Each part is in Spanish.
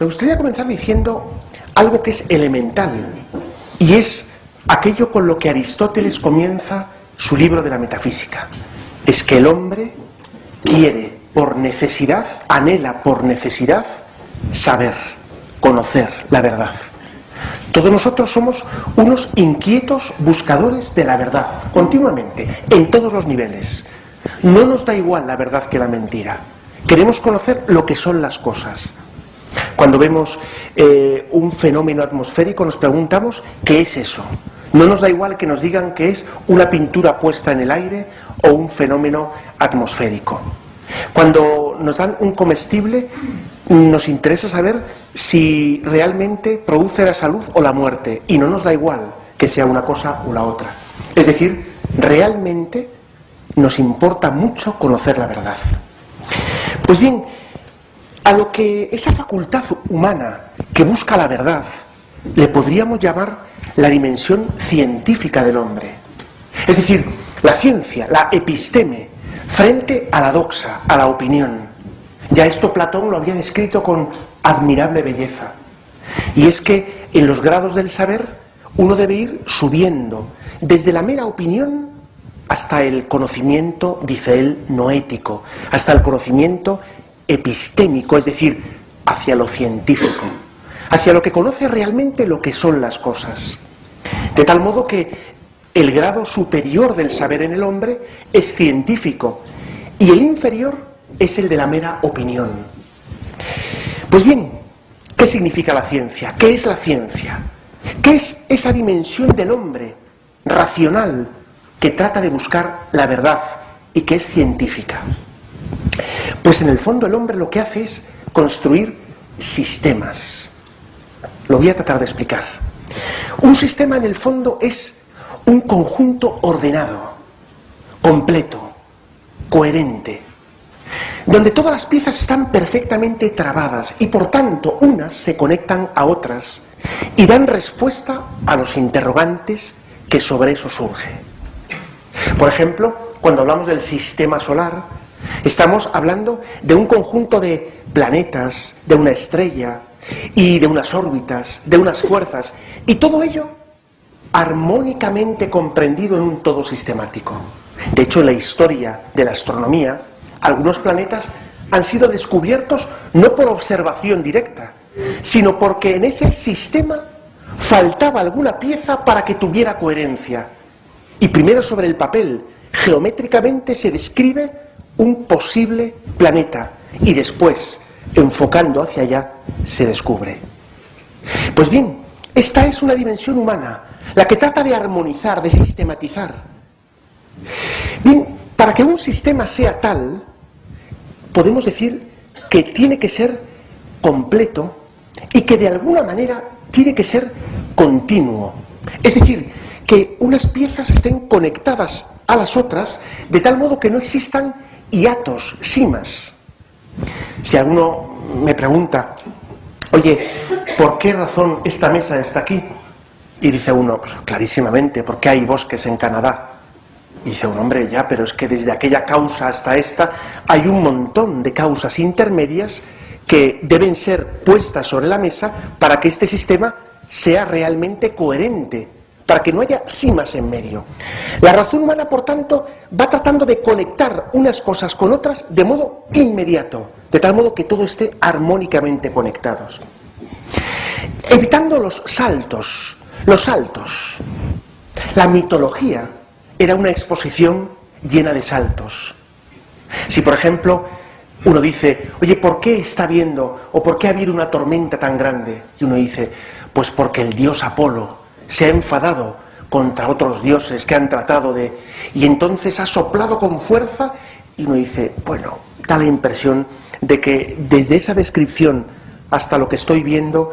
Me gustaría comenzar diciendo algo que es elemental, y es aquello con lo que Aristóteles comienza su libro de la metafísica. Es que el hombre quiere por necesidad, anhela por necesidad, saber, conocer la verdad. Todos nosotros somos unos inquietos buscadores de la verdad, continuamente, en todos los niveles. No nos da igual la verdad que la mentira. Queremos conocer lo que son las cosas. Cuando vemos un fenómeno atmosférico nos preguntamos ¿qué es eso? No nos da igual que nos digan que es una pintura puesta en el aire o un fenómeno atmosférico. Cuando nos dan un comestible nos interesa saber si realmente produce la salud o la muerte, y no nos da igual que sea una cosa o la otra. Es decir, realmente nos importa mucho conocer la verdad. Pues bien, a lo que esa facultad humana que busca la verdad le podríamos llamar la dimensión científica del hombre. Es decir, la ciencia, la episteme, frente a la doxa, a la opinión. Ya esto Platón lo había descrito con admirable belleza. Y es que en los grados del saber uno debe ir subiendo, desde la mera opinión hasta el conocimiento, dice él, noético, hasta el conocimiento epistémico, es decir, hacia lo científico, hacia lo que conoce realmente lo que son las cosas. De tal modo que el grado superior del saber en el hombre es científico y el inferior es el de la mera opinión. Pues bien, ¿qué significa la ciencia? ¿Qué es la ciencia? ¿Qué es esa dimensión del hombre racional que trata de buscar la verdad y que es científica? Pues en el fondo el hombre lo que hace es construir sistemas. Lo voy a tratar de explicar. Un sistema en el fondo es un conjunto ordenado, completo, coherente, donde todas las piezas están perfectamente trabadas y por tanto unas se conectan a otras y dan respuesta a los interrogantes que sobre eso surge. Por ejemplo, cuando hablamos del sistema solar, estamos hablando de un conjunto de planetas, de una estrella y de unas órbitas, de unas fuerzas, y todo ello armónicamente comprendido en un todo sistemático. De hecho, en la historia de la astronomía, algunos planetas han sido descubiertos no por observación directa, sino porque en ese sistema faltaba alguna pieza para que tuviera coherencia. Y primero sobre el papel, geométricamente se describe un posible planeta y después, enfocando hacia allá, se descubre. Pues bien, esta es una dimensión humana, la que trata de armonizar, de sistematizar. Bien, para que un sistema sea tal, podemos decir que tiene que ser completo y que de alguna manera tiene que ser continuo. Es decir, que unas piezas estén conectadas a las otras de tal modo que no existan hiatos, simas. Si alguno me pregunta, oye, ¿por qué razón esta mesa está aquí? Y dice uno, pues clarísimamente, porque hay bosques en Canadá. Y dice un hombre, ya, pero es que desde aquella causa hasta esta hay un montón de causas intermedias que deben ser puestas sobre la mesa para que este sistema sea realmente coherente, para que no haya simas en medio. La razón humana, por tanto, va tratando de conectar unas cosas con otras de modo inmediato, de tal modo que todo esté armónicamente conectados. Evitando los saltos. La mitología era una exposición llena de saltos. Si, por ejemplo, uno dice, oye, ¿por qué está habiendo, o por qué ha habido una tormenta tan grande? Y uno dice, pues porque el dios Apolo se ha enfadado contra otros dioses que han tratado de... y entonces ha soplado con fuerza, y uno dice, bueno, da la impresión de que desde esa descripción hasta lo que estoy viendo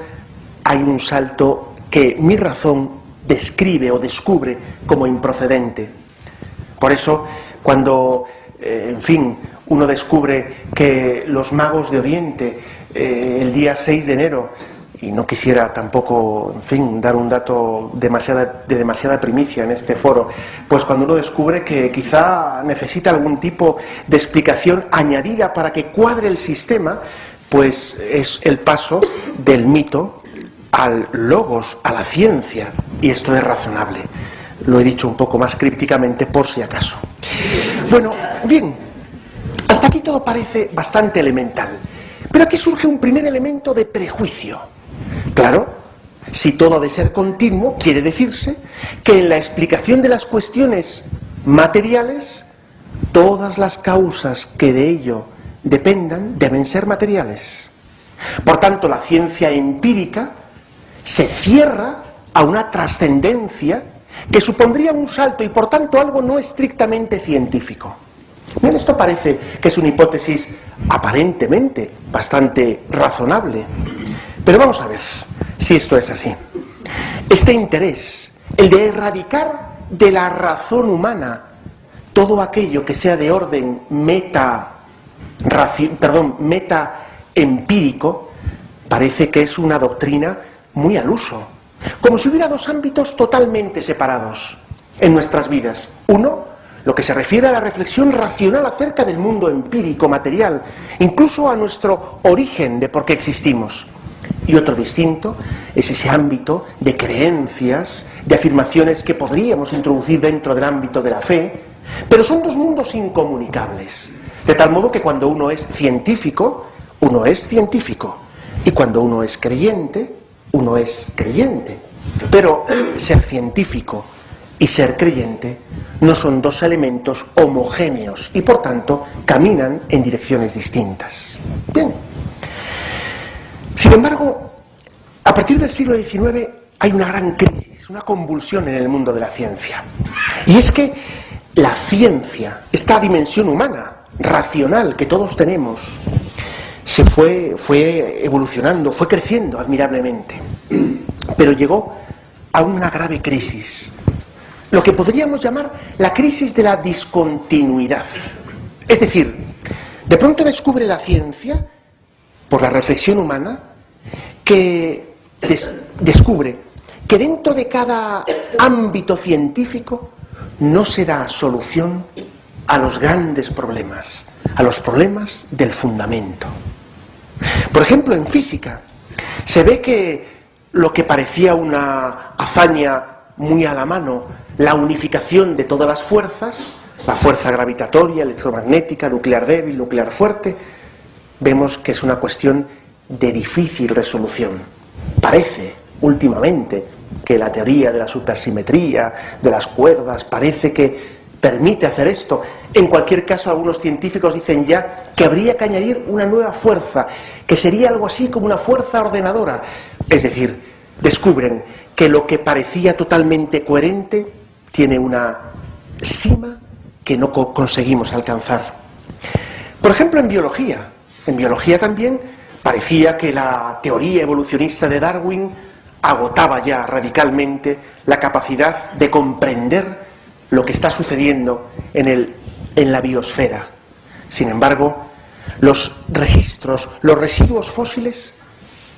hay un salto que mi razón describe o descubre como improcedente. Por eso, cuando, en fin, uno descubre que los magos de Oriente, el día 6 de enero, y no quisiera tampoco, en fin, dar un dato de demasiada primicia en este foro, pues cuando uno descubre que quizá necesita algún tipo de explicación añadida para que cuadre el sistema, pues es el paso del mito al logos, a la ciencia, y esto es razonable. Lo he dicho un poco más crípticamente por si acaso. Bueno, bien, hasta aquí todo parece bastante elemental, pero aquí surge un primer elemento de prejuicio. Claro, si todo ha de ser continuo, quiere decirse que en la explicación de las cuestiones materiales, todas las causas que de ello dependan deben ser materiales. Por tanto, la ciencia empírica se cierra a una trascendencia que supondría un salto y por tanto algo no estrictamente científico. Bien, esto parece que es una hipótesis aparentemente bastante razonable, pero vamos a ver si esto es así. Este interés, el de erradicar de la razón humana todo aquello que sea de orden meta empírico, parece que es una doctrina muy al uso, como si hubiera dos ámbitos totalmente separados en nuestras vidas. Uno, lo que se refiere a la reflexión racional acerca del mundo empírico, material, incluso a nuestro origen de por qué existimos. Y otro distinto es ese ámbito de creencias, de afirmaciones que podríamos introducir dentro del ámbito de la fe, pero son dos mundos incomunicables. De tal modo que cuando uno es científico, uno es científico. Y cuando uno es creyente, uno es creyente. Pero ser científico y ser creyente no son dos elementos homogéneos y por tanto caminan en direcciones distintas. Bien. Sin embargo, a partir del siglo XIX hay una gran crisis, una convulsión en el mundo de la ciencia. Y es que la ciencia, esta dimensión humana, racional que todos tenemos, fue evolucionando, fue creciendo admirablemente, pero llegó a una grave crisis, lo que podríamos llamar la crisis de la discontinuidad. Es decir, de pronto descubre la ciencia, por la reflexión humana, que descubre que dentro de cada ámbito científico no se da solución a los grandes problemas, a los problemas del fundamento. Por ejemplo, en física, se ve que lo que parecía una hazaña muy a la mano, la unificación de todas las fuerzas, la fuerza gravitatoria, electromagnética, nuclear débil, nuclear fuerte, vemos que es una cuestión de difícil resolución. Parece, últimamente, que la teoría de la supersimetría, de las cuerdas, parece que permite hacer esto. En cualquier caso, algunos científicos dicen ya que habría que añadir una nueva fuerza, que sería algo así como una fuerza ordenadora. Es decir, descubren que lo que parecía totalmente coherente tiene una cima que no conseguimos alcanzar. Por ejemplo, en biología también parecía que la teoría evolucionista de Darwin agotaba ya radicalmente la capacidad de comprender lo que está sucediendo en la biosfera. Sin embargo, los registros, los residuos fósiles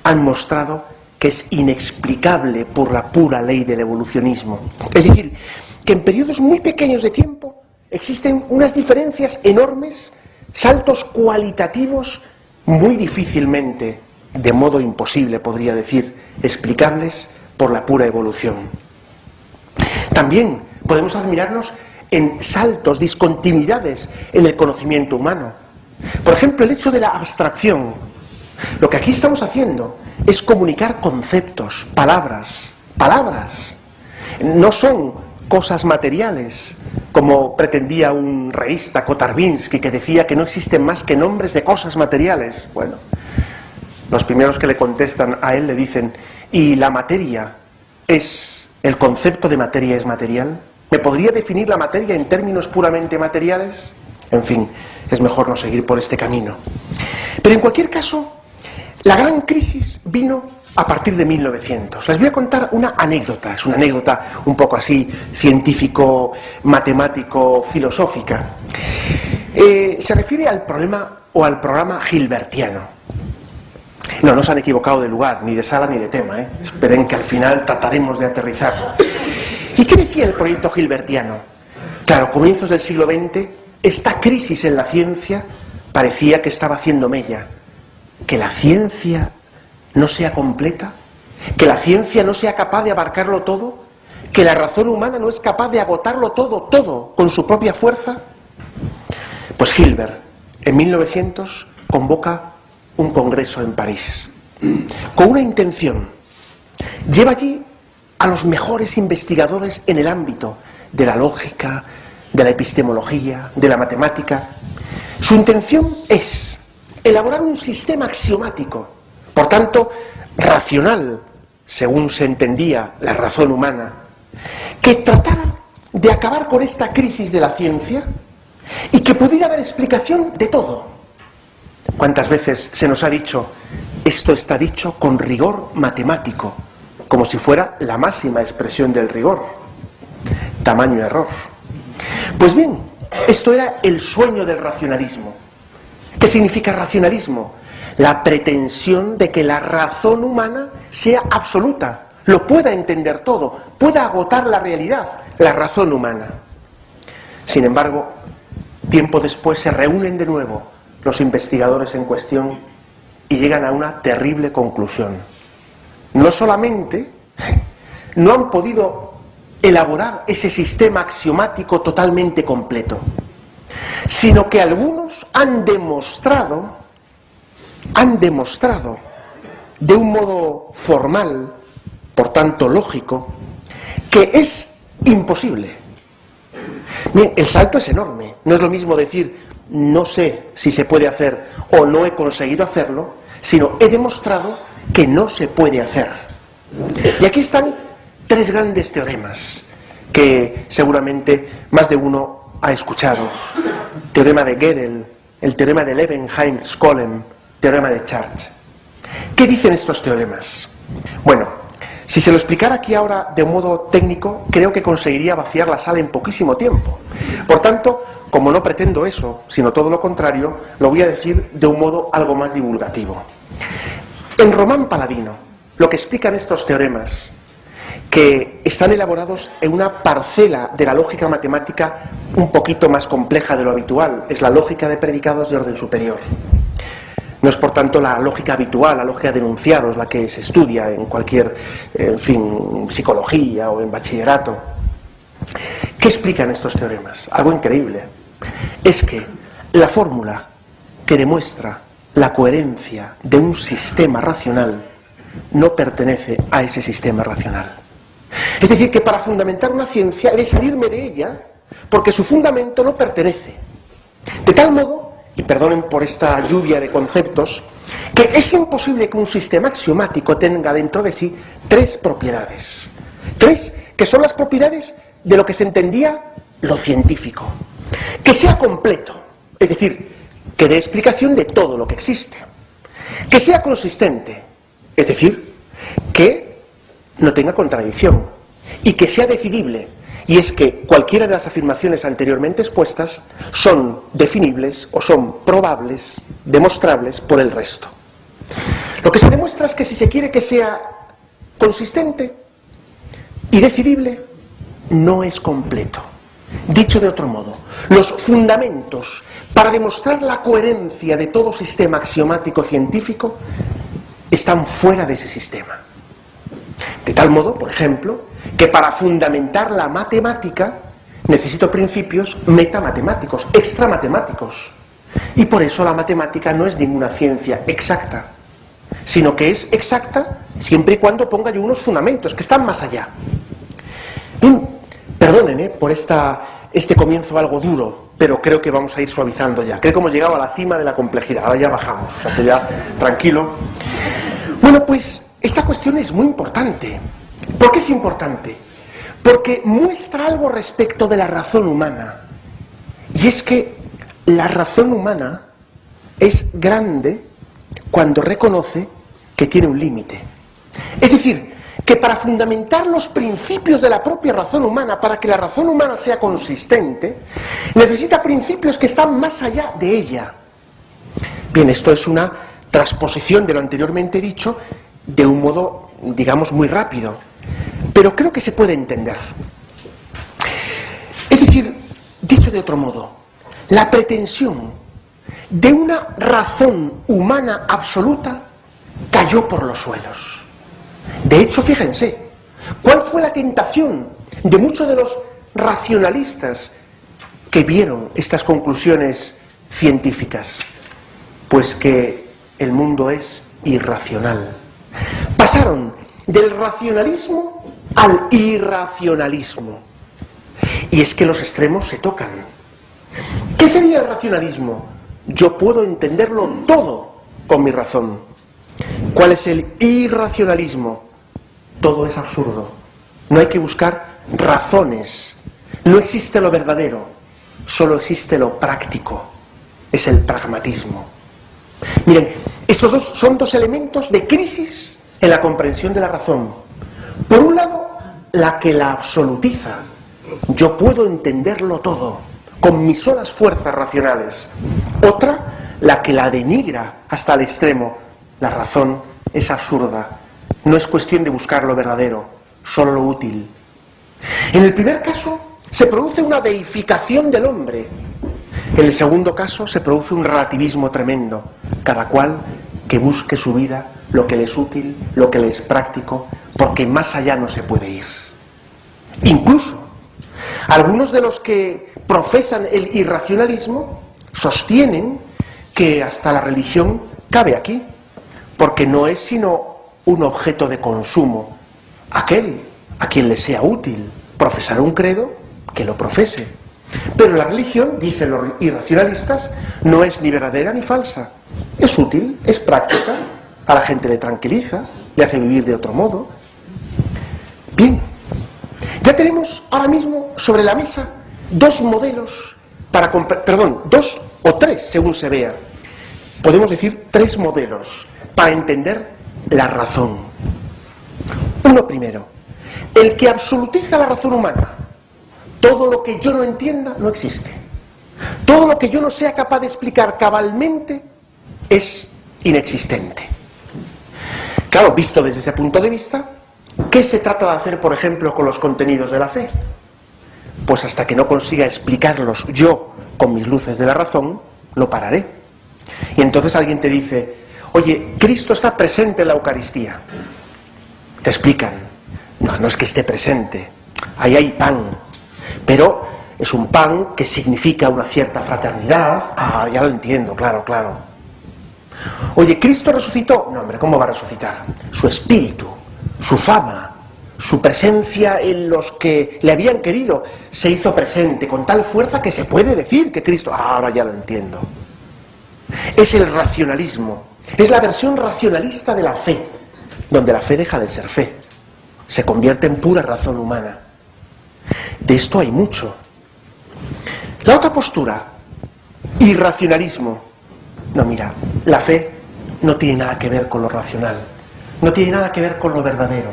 han mostrado que es inexplicable por la pura ley del evolucionismo. Es decir, que en periodos muy pequeños de tiempo existen unas diferencias enormes, saltos cualitativos muy difícilmente, de modo imposible podría decir, explicables por la pura evolución. También podemos admirarnos en saltos, discontinuidades en el conocimiento humano. Por ejemplo, el hecho de la abstracción. Lo que aquí estamos haciendo es comunicar conceptos, palabras. No son cosas materiales, como pretendía un reísta, Kotarbinsky, que decía que no existen más que nombres de cosas materiales. Bueno, los primeros que le contestan a él le dicen: ¿y la materia es, el concepto de materia es material? ¿Me podría definir la materia en términos puramente materiales? En fin, es mejor no seguir por este camino. Pero en cualquier caso, la gran crisis vino a partir de 1900. Les voy a contar una anécdota, es una anécdota un poco así científico, matemático, filosófica. Se refiere al problema o al programa Hilbertiano. No se han equivocado de lugar, ni de sala, ni de tema, ¿eh? Esperen que al final trataremos de aterrizar. ¿Y qué decía el proyecto Hilbertiano? Claro, comienzos del siglo XX, esta crisis en la ciencia parecía que estaba haciendo mella. que la ciencia no sea completa, que la ciencia no sea capaz de abarcarlo todo, que la razón humana no es capaz de agotarlo todo con su propia fuerza. Pues Hilbert, en 1900, convoca un congreso en París, con una intención. Lleva allí a los mejores investigadores en el ámbito de la lógica, de la epistemología, de la matemática. Su intención es elaborar un sistema axiomático, por tanto, racional, según se entendía la razón humana, que tratara de acabar con esta crisis de la ciencia y que pudiera dar explicación de todo. ¿Cuántas veces se nos ha dicho, esto está dicho con rigor matemático, como si fuera la máxima expresión del rigor? Tamaño error. Pues bien, esto era el sueño del racionalismo. ¿Qué significa racionalismo? La pretensión de que la razón humana sea absoluta, lo pueda entender todo, pueda agotar la realidad, la razón humana. Sin embargo, tiempo después se reúnen de nuevo los investigadores en cuestión y llegan a una terrible conclusión. No solamente no han podido elaborar ese sistema axiomático totalmente completo, sino que algunos han demostrado de un modo formal, por tanto lógico, que es imposible. Bien, el salto es enorme. No es lo mismo decir, no sé si se puede hacer o no he conseguido hacerlo, sino he demostrado que no se puede hacer. Y aquí están tres grandes teoremas que seguramente más de uno ha escuchado. Teorema de Gödel, el teorema de Levenheim-Skolem, teorema de Church. ¿Qué dicen estos teoremas? Bueno, si se lo explicara aquí ahora de un modo técnico, creo que conseguiría vaciar la sala en poquísimo tiempo. Por tanto, como no pretendo eso, sino todo lo contrario, lo voy a decir de un modo algo más divulgativo. En Román Paladino, lo que explican estos teoremas, que están elaborados en una parcela de la lógica matemática un poquito más compleja de lo habitual, es la lógica de predicados de orden superior. No es por tanto la lógica habitual, la lógica de enunciados, la que se estudia en cualquier, psicología o en bachillerato. ¿Qué explican estos teoremas? Algo increíble. Es que la fórmula que demuestra la coherencia de un sistema racional no pertenece a ese sistema racional. Es decir, que para fundamentar una ciencia he de salirme de ella porque su fundamento no pertenece. De tal modo, y perdonen por esta lluvia de conceptos, que es imposible que un sistema axiomático tenga dentro de sí tres propiedades. Tres que son las propiedades de lo que se entendía lo científico. Que sea completo, es decir, que dé explicación de todo lo que existe. Que sea consistente, es decir, que no tenga contradicción. Y que sea decidible. Y es que cualquiera de las afirmaciones anteriormente expuestas son definibles o son probables, demostrables por el resto. Lo que se demuestra es que si se quiere que sea consistente y decidible, no es completo. Dicho de otro modo, los fundamentos para demostrar la coherencia de todo sistema axiomático científico están fuera de ese sistema. De tal modo, por ejemplo, que para fundamentar la matemática necesito principios metamatemáticos, extramatemáticos. Y por eso la matemática no es ninguna ciencia exacta, sino que es exacta siempre y cuando ponga yo unos fundamentos que están más allá. Bien, perdonen por este comienzo algo duro, pero creo que vamos a ir suavizando ya. Creo que hemos llegado a la cima de la complejidad, ahora ya bajamos, o sea que ya tranquilo. Bueno, pues esta cuestión es muy importante. ¿Por qué es importante? Porque muestra algo respecto de la razón humana. Y es que la razón humana es grande cuando reconoce que tiene un límite. Es decir, que para fundamentar los principios de la propia razón humana, para que la razón humana sea consistente, necesita principios que están más allá de ella. Bien, esto es una transposición de lo anteriormente dicho de un modo, digamos, muy rápido. Pero creo que se puede entender. Es decir, dicho de otro modo, la pretensión de una razón humana absoluta cayó por los suelos. De hecho, fíjense, ¿cuál fue la tentación de muchos de los racionalistas que vieron estas conclusiones científicas? Pues que el mundo es irracional. Pasaron del racionalismo al irracionalismo. Y es que los extremos se tocan. ¿Qué sería el racionalismo? Yo puedo entenderlo todo con mi razón. ¿Cuál es el irracionalismo? Todo es absurdo. No hay que buscar razones. No existe lo verdadero, solo existe lo práctico. Es el pragmatismo. Miren, estos dos son dos elementos de crisis en la comprensión de la razón. Por un lado, la que la absolutiza. Yo puedo entenderlo todo, con mis solas fuerzas racionales. Otra, la que la denigra hasta el extremo. La razón es absurda. No es cuestión de buscar lo verdadero, solo lo útil. En el primer caso, se produce una deificación del hombre. En el segundo caso, se produce un relativismo tremendo. Cada cual que busque su vida, lo que le es útil, lo que le es práctico, porque más allá no se puede ir. Incluso, algunos de los que profesan el irracionalismo sostienen que hasta la religión cabe aquí, porque no es sino un objeto de consumo. Aquel a quien le sea útil profesar un credo, que lo profese. Pero la religión, dicen los irracionalistas, no es ni verdadera ni falsa. Es útil, es práctica, a la gente le tranquiliza, le hace vivir de otro modo. Bien, ya tenemos ahora mismo sobre la mesa dos modelos para dos o tres según se vea. Podemos decir tres modelos para entender la razón. Uno primero, el que absolutiza la razón humana. Todo lo que yo no entienda no existe. Todo lo que yo no sea capaz de explicar cabalmente es inexistente. Claro, visto desde ese punto de vista, ¿qué se trata de hacer, por ejemplo, con los contenidos de la fe? Pues hasta que no consiga explicarlos yo con mis luces de la razón, no pararé. Y entonces alguien te dice, oye, Cristo está presente en la Eucaristía. Te explican, no es que esté presente, ahí hay pan, pero es un pan que significa una cierta fraternidad. Ah, ya lo entiendo, claro. Oye, ¿Cristo resucitó? No, hombre, ¿cómo va a resucitar? Su espíritu, su fama, su presencia en los que le habían querido, se hizo presente con tal fuerza que se puede decir que Cristo... Ah, ahora ya lo entiendo. Es el racionalismo, es la versión racionalista de la fe, donde la fe deja de ser fe, se convierte en pura razón humana. De esto hay mucho. La otra postura, irracionalismo. No, mira, la fe no tiene nada que ver con lo racional, no tiene nada que ver con lo verdadero.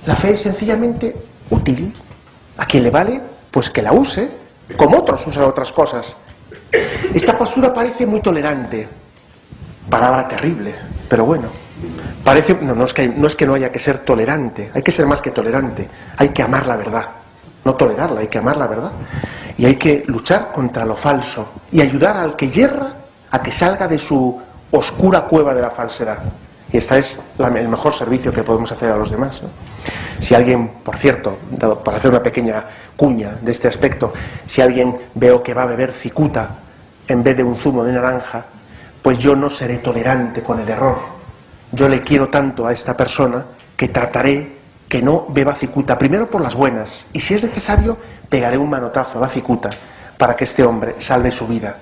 La fe es sencillamente útil. A quien le vale, pues que la use, como otros usan otras cosas. Esta postura parece muy tolerante, palabra terrible, pero bueno, parece, no es que no haya que ser tolerante, hay que ser más que tolerante, hay que amar la verdad, no tolerarla, hay que amar la verdad, y hay que luchar contra lo falso y ayudar al que yerra a que salga de su oscura cueva de la falsedad. Y este es el mejor servicio que podemos hacer a los demás, ¿no? Si alguien, por cierto, para hacer una pequeña cuña de este aspecto, si alguien veo que va a beber cicuta en vez de un zumo de naranja, pues yo no seré tolerante con el error. Yo le quiero tanto a esta persona que trataré que no beba cicuta, primero por las buenas, y si es necesario, pegaré un manotazo a la cicuta para que este hombre salve su vida.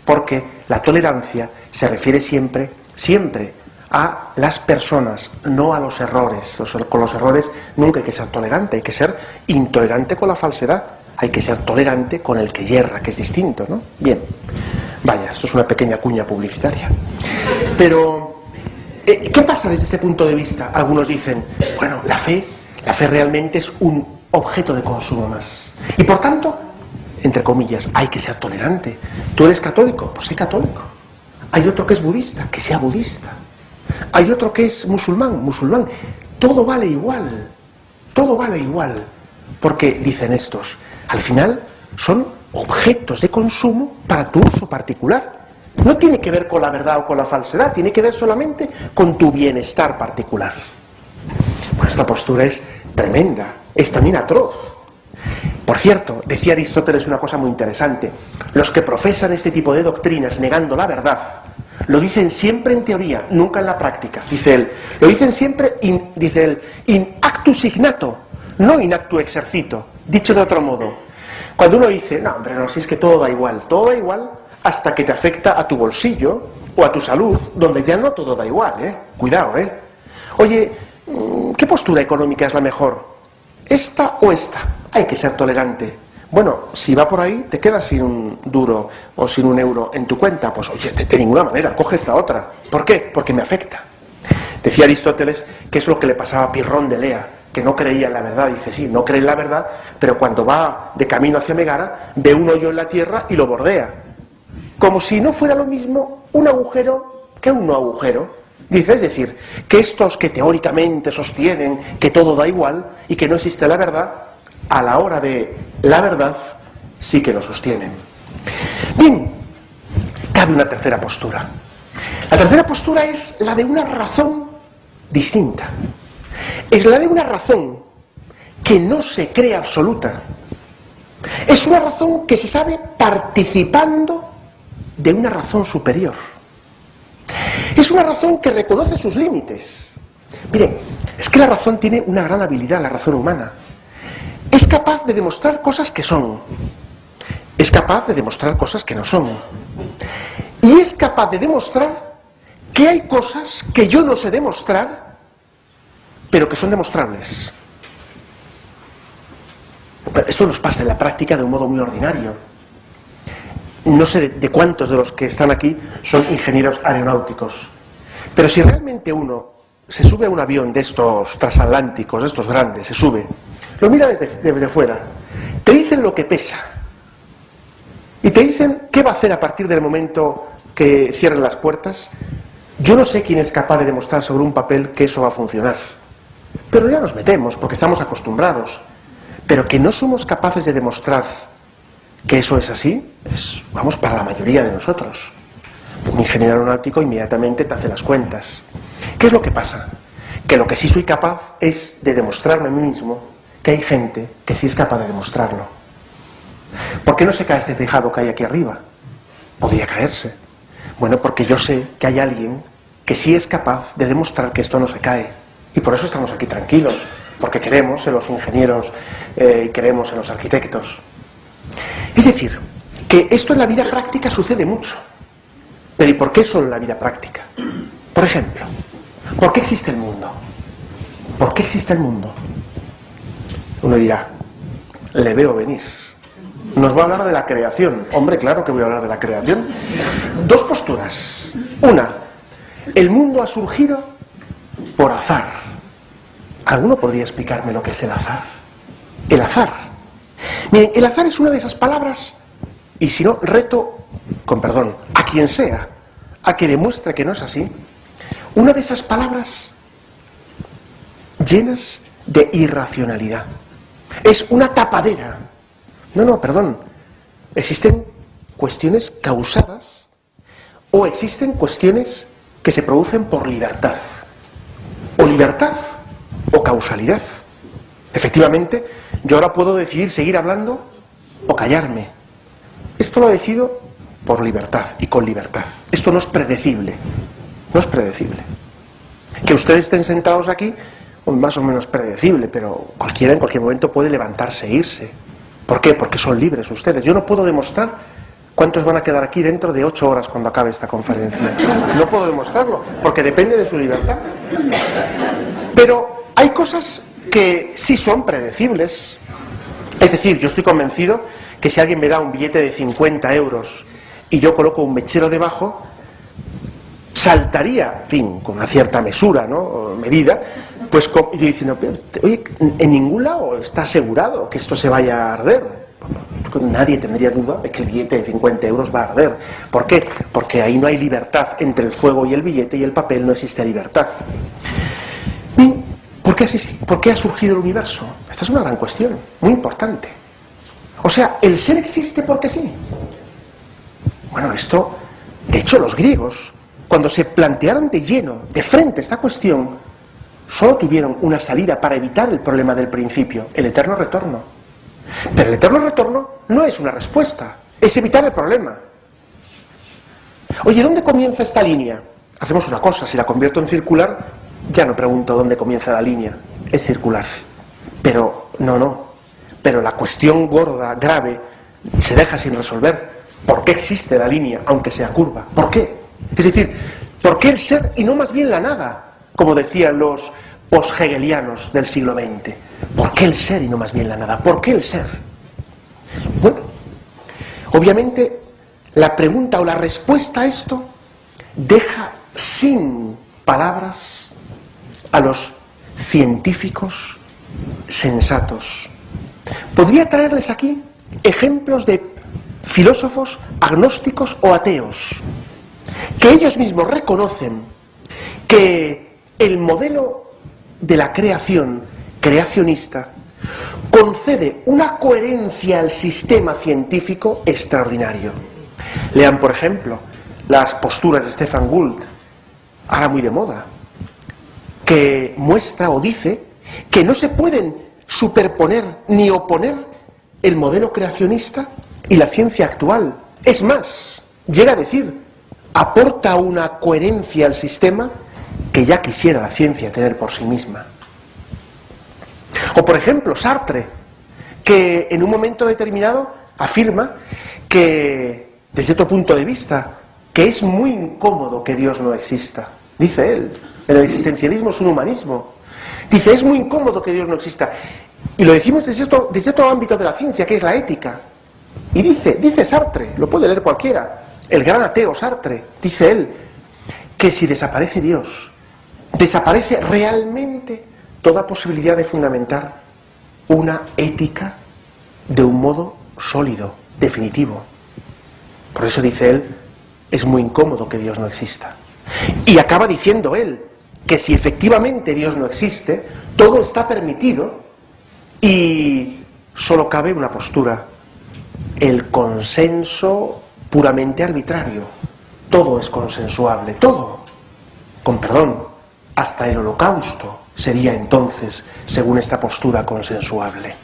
Porque la tolerancia se refiere siempre a las personas, no a los errores. Con los errores nunca hay que ser tolerante, hay que ser intolerante con la falsedad, hay que ser tolerante con el que yerra, que es distinto, ¿no? Bien, vaya, esto es una pequeña cuña publicitaria. Pero, ¿qué pasa desde ese punto de vista? Algunos dicen, bueno, la fe realmente es un objeto de consumo más. Y por tanto, entre comillas, hay que ser tolerante. ¿Tú eres católico? Pues sé católico. Hay otro que es budista, que sea budista. Hay otro que es musulmán. Todo vale igual, porque dicen estos, al final son objetos de consumo para tu uso particular. No tiene que ver con la verdad o con la falsedad, tiene que ver solamente con tu bienestar particular. Bueno, esta postura es tremenda, es también atroz. Por cierto, decía Aristóteles una cosa muy interesante: los que profesan este tipo de doctrinas negando la verdad, lo dicen siempre en teoría, nunca en la práctica, dice él. Lo dicen siempre, dice él, in actu signato, no in actu exercito. Dicho de otro modo, cuando uno dice, no, hombre, no, si es que todo da igual hasta que te afecta a tu bolsillo o a tu salud, donde ya no todo da igual, cuidado, Oye, ¿qué postura económica es la mejor? ¿Esta o esta? Hay que ser tolerante. Bueno, si va por ahí, te quedas sin un duro o sin un euro en tu cuenta. Pues oye, de ninguna manera, coge esta otra. ¿Por qué? Porque me afecta. Decía Aristóteles que es lo que le pasaba a Pirrón de Lea, que no creía en la verdad. Dice, sí, no cree en la verdad, pero cuando va de camino hacia Megara, ve un hoyo en la tierra y lo bordea. Como si no fuera lo mismo un agujero que un no agujero. Dice, es decir, que estos que teóricamente sostienen que todo da igual y que no existe la verdad, a la hora de la verdad sí que lo sostienen. Bien, cabe una tercera postura. La tercera postura es la de una razón distinta. Es la de una razón que no se cree absoluta. Es una razón que se sabe participando de una razón superior. Es una razón que reconoce sus límites. Miren, es que la razón tiene una gran habilidad, la razón humana. Es capaz de demostrar cosas que son. Es capaz de demostrar cosas que no son. Y es capaz de demostrar que hay cosas que yo no sé demostrar, pero que son demostrables. Esto nos pasa en la práctica de un modo muy ordinario. No sé de cuántos de los que están aquí son ingenieros aeronáuticos, pero si realmente uno se sube a un avión de estos transatlánticos, de estos grandes, se sube, lo mira desde fuera, te dicen lo que pesa y te dicen qué va a hacer a partir del momento que cierren las puertas. Yo no sé quién es capaz de demostrar sobre un papel que eso va a funcionar, pero ya nos metemos porque estamos acostumbrados. Pero que no somos capaces de demostrar que eso es así, vamos, para la mayoría de nosotros. Un ingeniero aeronáutico inmediatamente te hace las cuentas. ¿Qué es lo que pasa? Que lo que sí soy capaz es de demostrarme a mí mismo que hay gente que sí es capaz de demostrarlo. ¿Por qué no se cae este tejado que hay aquí arriba? Podría caerse. Bueno, porque yo sé que hay alguien que sí es capaz de demostrar que esto no se cae. Y por eso estamos aquí tranquilos, porque creemos en los ingenieros y creemos en los arquitectos. Es decir, que esto en la vida práctica sucede mucho. Pero ¿y por qué solo en la vida práctica? Por ejemplo, ¿por qué existe el mundo? ¿Por qué existe el mundo? Uno dirá, le veo venir. Nos va a hablar de la creación. Hombre, claro que voy a hablar de la creación. Dos posturas. Una, el mundo ha surgido por azar. ¿Alguno podría explicarme lo que es el azar? El azar. Miren, el azar es una de esas palabras, y si no, reto, con perdón, a quien sea, a que demuestre que no es así, una de esas palabras llenas de irracionalidad. Es una tapadera. No, perdón. Existen cuestiones causadas o existen cuestiones que se producen por libertad. O libertad o causalidad. Efectivamente, yo ahora puedo decidir seguir hablando o callarme. Esto lo decido por libertad y con libertad. Esto no es predecible. No es predecible. Que ustedes estén sentados aquí, más o menos predecible, pero cualquiera en cualquier momento puede levantarse e irse. ¿Por qué? Porque son libres ustedes. Yo no puedo demostrar cuántos van a quedar aquí dentro de 8 horas cuando acabe esta conferencia. No puedo demostrarlo, porque depende de su libertad. Pero hay cosas que sí son predecibles. Es decir, yo estoy convencido que si alguien me da un billete de 50 euros y yo coloco un mechero debajo, saltaría, en fin, con una cierta mesura, ¿no? O medida, pues yo diciendo, oye, en ningún lado está asegurado que esto se vaya a arder. Nadie tendría duda de que el billete de 50 euros va a arder. ¿Por qué? Porque ahí no hay libertad entre el fuego y el billete, y el papel no existe libertad. Bien, ¿por qué ha surgido el universo? Esta es una gran cuestión, muy importante. O sea, ¿el ser existe porque sí? Bueno, esto De hecho, los griegos, cuando se plantearon de lleno, de frente esta cuestión, solo tuvieron una salida para evitar el problema del principio, el eterno retorno. Pero el eterno retorno no es una respuesta, es evitar el problema. Oye, ¿dónde comienza esta línea? Hacemos una cosa, si la convierto en circular, ya no pregunto dónde comienza la línea, es circular. Pero, pero la cuestión gorda, grave, se deja sin resolver. ¿Por qué existe la línea, aunque sea curva? ¿Por qué? Es decir, ¿por qué el ser y no más bien la nada? Como decían los post-hegelianos del siglo XX. ¿Por qué el ser y no más bien la nada? ¿Por qué el ser? Bueno, obviamente la pregunta o la respuesta a esto deja sin palabras a los científicos sensatos. Podría traerles aquí ejemplos de filósofos agnósticos o ateos, que ellos mismos reconocen que el modelo de la creación creacionista concede una coherencia al sistema científico extraordinario. Lean, por ejemplo, las posturas de Stefan Gould, ahora muy de moda, que muestra o dice que no se pueden superponer ni oponer el modelo creacionista y la ciencia actual. Es más, llega a decir, aporta una coherencia al sistema que ya quisiera la ciencia tener por sí misma. O por ejemplo, Sartre, que en un momento determinado afirma que, desde otro punto de vista, que es muy incómodo que Dios no exista. Dice él, en el existencialismo es un humanismo. Dice, es muy incómodo que Dios no exista. Y lo decimos desde otro ámbito de la ciencia, que es la ética. Y dice Sartre, lo puede leer cualquiera, el gran ateo Sartre, dice él, que si desaparece Dios, desaparece realmente toda posibilidad de fundamentar una ética de un modo sólido, definitivo. Por eso dice él, es muy incómodo que Dios no exista. Y acaba diciendo él, que si efectivamente Dios no existe, todo está permitido y solo cabe una postura, el consenso puramente arbitrario. Todo es consensuable, todo. Con perdón, hasta el holocausto sería entonces, según esta postura, consensuable.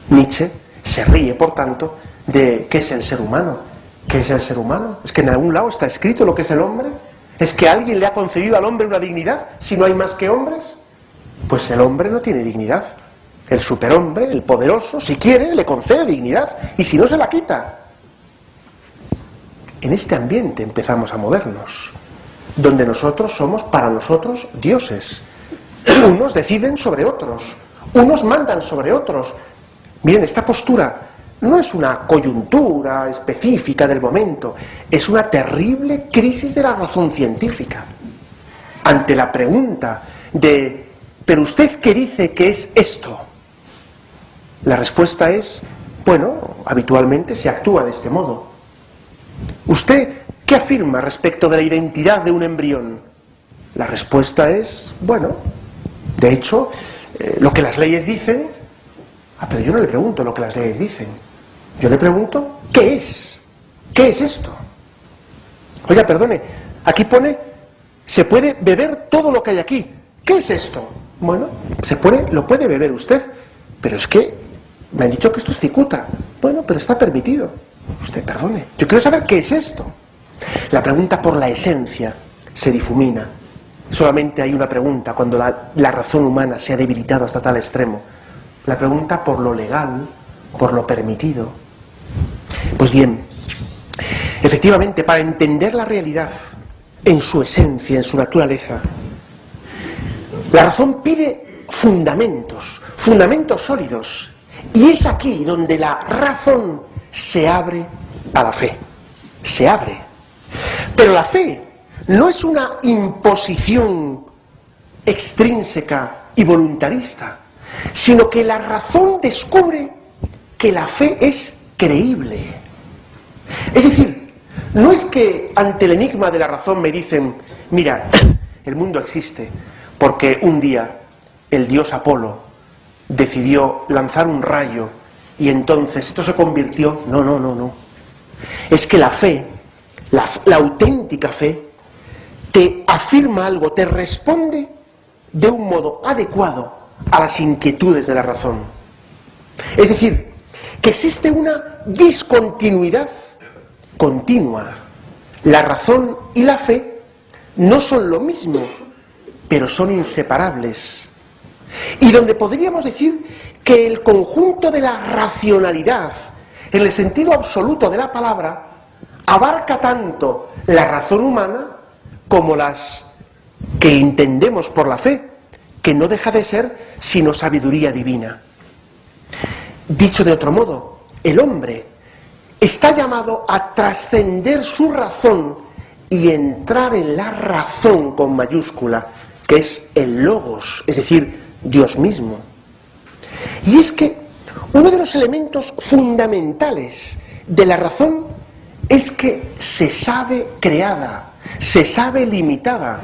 Nietzsche se ríe, por tanto, de ¿qué es el ser humano? ¿Qué es el ser humano? ¿Es que en algún lado está escrito lo que es el hombre? ¿Es que alguien le ha concedido al hombre una dignidad si no hay más que hombres? Pues el hombre no tiene dignidad. El superhombre, el poderoso, si quiere, le concede dignidad, y si no, se la quita. En este ambiente empezamos a movernos, donde nosotros somos, para nosotros, dioses. Unos deciden sobre otros, unos mandan sobre otros. Miren, esta postura no es una coyuntura específica del momento, es una terrible crisis de la razón científica. Ante la pregunta de, ¿pero usted qué dice que es esto? La respuesta es, bueno, habitualmente se actúa de este modo. ¿Usted qué afirma respecto de la identidad de un embrión? La respuesta es, bueno, de hecho, lo que las leyes dicen... pero yo no le pregunto lo que las leyes dicen. Yo le pregunto, ¿qué es? ¿Qué es esto? Oiga, perdone, aquí pone, se puede beber todo lo que hay aquí. ¿Qué es esto? Bueno, lo puede beber usted, pero es que me han dicho que esto es cicuta. Bueno, pero está permitido. Usted, perdone, yo quiero saber qué es esto. La pregunta por la esencia se difumina. Solamente hay una pregunta cuando la razón humana se ha debilitado hasta tal extremo. La pregunta por lo legal, por lo permitido. Pues bien, efectivamente, para entender la realidad en su esencia, en su naturaleza, la razón pide fundamentos sólidos. Y es aquí donde la razón se abre a la fe. Se abre. Pero la fe no es una imposición extrínseca y voluntarista, sino que la razón descubre que la fe es creíble. Es decir, no es que ante el enigma de la razón me dicen, mira, el mundo existe porque un día el dios Apolo decidió lanzar un rayo y entonces esto se convirtió... No. Es que la fe la auténtica fe, te afirma algo, te responde de un modo adecuado a las inquietudes de la razón. Es decir, que existe una discontinuidad continua. La razón y la fe no son lo mismo, pero son inseparables. Y donde podríamos decir que el conjunto de la racionalidad, en el sentido absoluto de la palabra, abarca tanto la razón humana como las que entendemos por la fe, que no deja de ser sino sabiduría divina. Dicho de otro modo, el hombre está llamado a trascender su razón y entrar en la razón con mayúscula, que es el logos, es decir, Dios mismo. Y es que uno de los elementos fundamentales de la razón es que se sabe creada, se sabe limitada.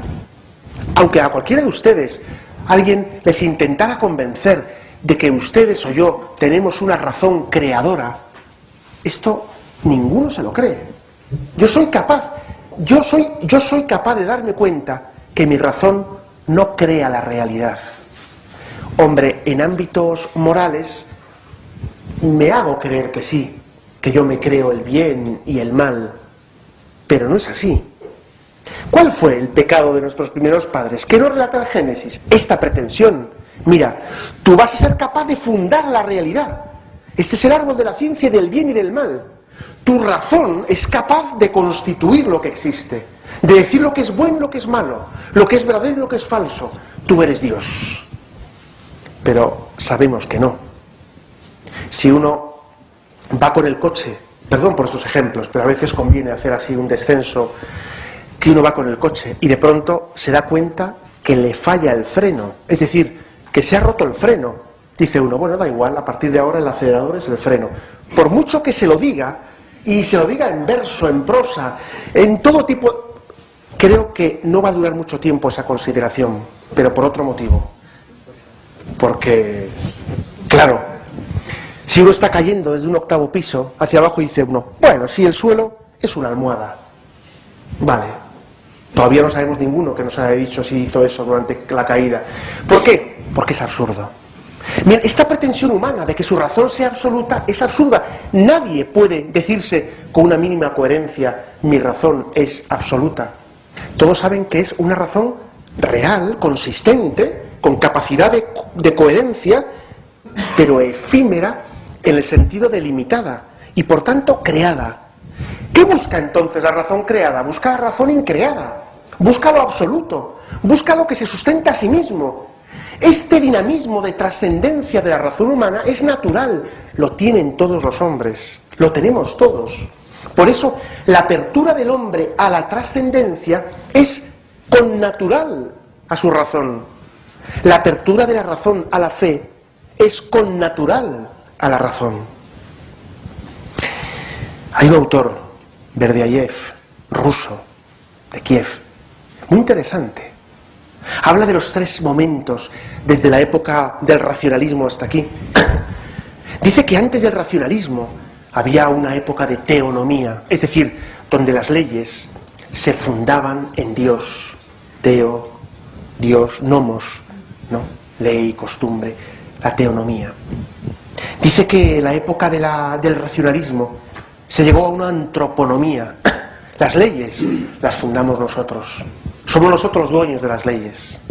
Aunque a cualquiera de ustedes alguien les intentara convencer de que ustedes o yo tenemos una razón creadora, esto ninguno se lo cree. Yo soy capaz de darme cuenta que mi razón no crea la realidad. Hombre, en ámbitos morales me hago creer que sí, que yo me creo el bien y el mal, pero no es así. ¿Cuál fue el pecado de nuestros primeros padres? ¿Qué nos relata el Génesis? Esta pretensión. Mira, tú vas a ser capaz de fundar la realidad. Este es el árbol de la ciencia del bien y del mal. Tu razón es capaz de constituir lo que existe, de decir lo que es bueno y lo que es malo, lo que es verdadero y lo que es falso. Tú eres Dios. Pero sabemos que no. Si uno va con el coche, perdón por estos ejemplos, pero a veces conviene hacer así un descenso, que uno va con el coche y de pronto se da cuenta que le falla el freno, es decir, que se ha roto el freno. Dice uno, bueno, da igual, a partir de ahora el acelerador es el freno. Por mucho que se lo diga, y se lo diga en verso, en prosa, en todo tipo, creo que no va a durar mucho tiempo esa consideración, pero por otro motivo. Porque, claro, si uno está cayendo desde un 8º piso hacia abajo y dice uno, bueno, si el suelo es una almohada, vale, todavía no sabemos ninguno que nos haya dicho si hizo eso durante la caída. ¿Por qué? Porque es absurdo. Bien, esta pretensión humana de que su razón sea absoluta es absurda. Nadie puede decirse con una mínima coherencia, mi razón es absoluta. Todos saben que es una razón real, consistente, con capacidad de coherencia, pero efímera en el sentido de limitada y por tanto creada. ¿Qué busca entonces la razón creada? Busca la razón increada, busca lo absoluto, busca lo que se sustenta a sí mismo. Este dinamismo de trascendencia de la razón humana es natural, lo tienen todos los hombres, lo tenemos todos. Por eso la apertura del hombre a la trascendencia es connatural a su razón. La apertura de la razón a la fe es connatural a la razón. Hay un autor, Berdyaev, ruso, de Kiev, muy interesante. Habla de los 3 momentos desde la época del racionalismo hasta aquí. Dice que antes del racionalismo había una época de teonomía, es decir, donde las leyes se fundaban en Dios. Teo, Dios, nomos, ¿no? Ley, costumbre, la teonomía. Dice que en la época del racionalismo se llegó a una antroponomía. Las leyes las fundamos nosotros. Somos nosotros dueños de las leyes.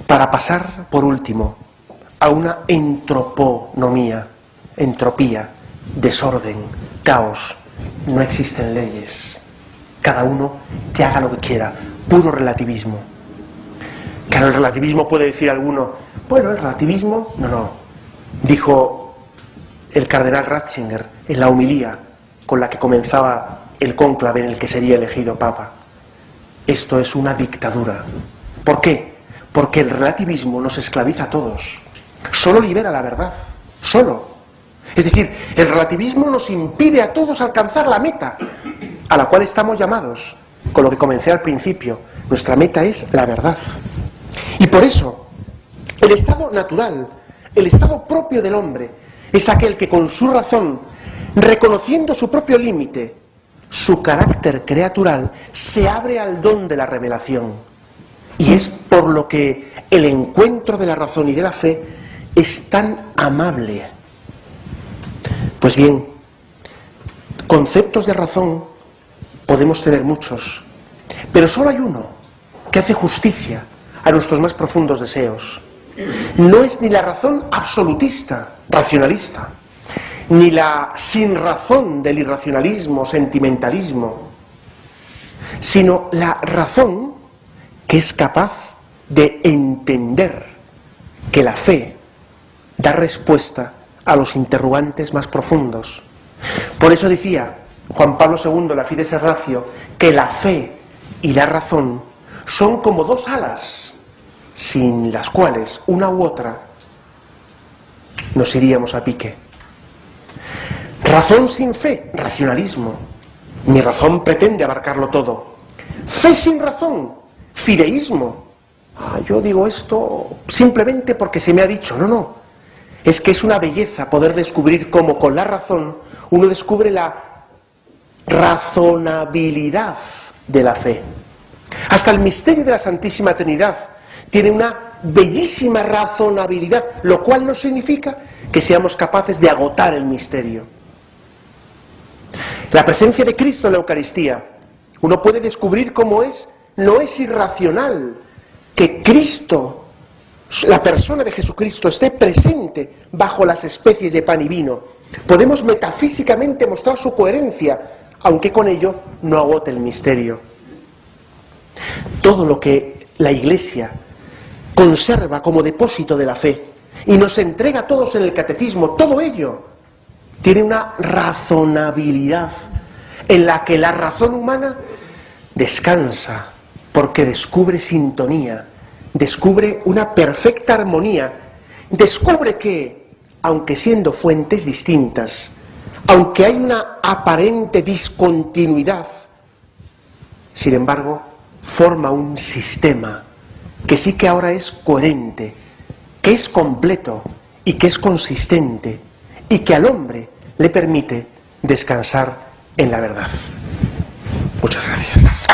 Para pasar, por último, a una entroponomía, entropía, desorden, caos. No existen leyes. Cada uno que haga lo que quiera. Puro relativismo. Claro, el relativismo puede decir alguno, bueno, el relativismo, no. Dijo el cardenal Ratzinger en la homilía con la que comenzaba el cónclave en el que sería elegido papa. Esto es una dictadura. ¿Por qué? Porque el relativismo nos esclaviza a todos. Solo libera la verdad. Solo. Es decir, el relativismo nos impide a todos alcanzar la meta a la cual estamos llamados. Con lo que comencé al principio. Nuestra meta es la verdad. Y por eso, el estado natural, el estado propio del hombre, es aquel que con su razón, reconociendo su propio límite, su carácter creatural, se abre al don de la revelación. Y es por lo que el encuentro de la razón y de la fe es tan amable. Pues bien, conceptos de razón podemos tener muchos, pero solo hay uno que hace justicia a nuestros más profundos deseos. No es ni la razón absolutista, racionalista, ni la sin razón del irracionalismo, sentimentalismo, sino la razón que es capaz de entender que la fe da respuesta a los interrogantes más profundos. Por eso decía Juan Pablo II, la Fides et Ratio, que la fe y la razón son como dos alas, sin las cuales una u otra nos iríamos a pique. Razón sin fe, racionalismo. Mi razón pretende abarcarlo todo. Fe sin razón, fideísmo. Yo digo esto simplemente porque se me ha dicho. No. Es que es una belleza poder descubrir cómo con la razón uno descubre la razonabilidad de la fe. Hasta el misterio de la Santísima Trinidad tiene una bellísima razonabilidad, lo cual no significa que seamos capaces de agotar el misterio. La presencia de Cristo en la Eucaristía, uno puede descubrir cómo no es irracional que Cristo, la persona de Jesucristo, esté presente bajo las especies de pan y vino. Podemos metafísicamente mostrar su coherencia, aunque con ello no agote el misterio. Todo lo que la Iglesia conserva como depósito de la fe y nos entrega a todos en el catecismo, todo ello tiene una razonabilidad en la que la razón humana descansa, porque descubre sintonía, descubre una perfecta armonía, descubre que, aunque siendo fuentes distintas, aunque hay una aparente discontinuidad, sin embargo, forma un sistema que sí que ahora es coherente, que es completo y que es consistente y que al hombre le permite descansar en la verdad. Muchas gracias.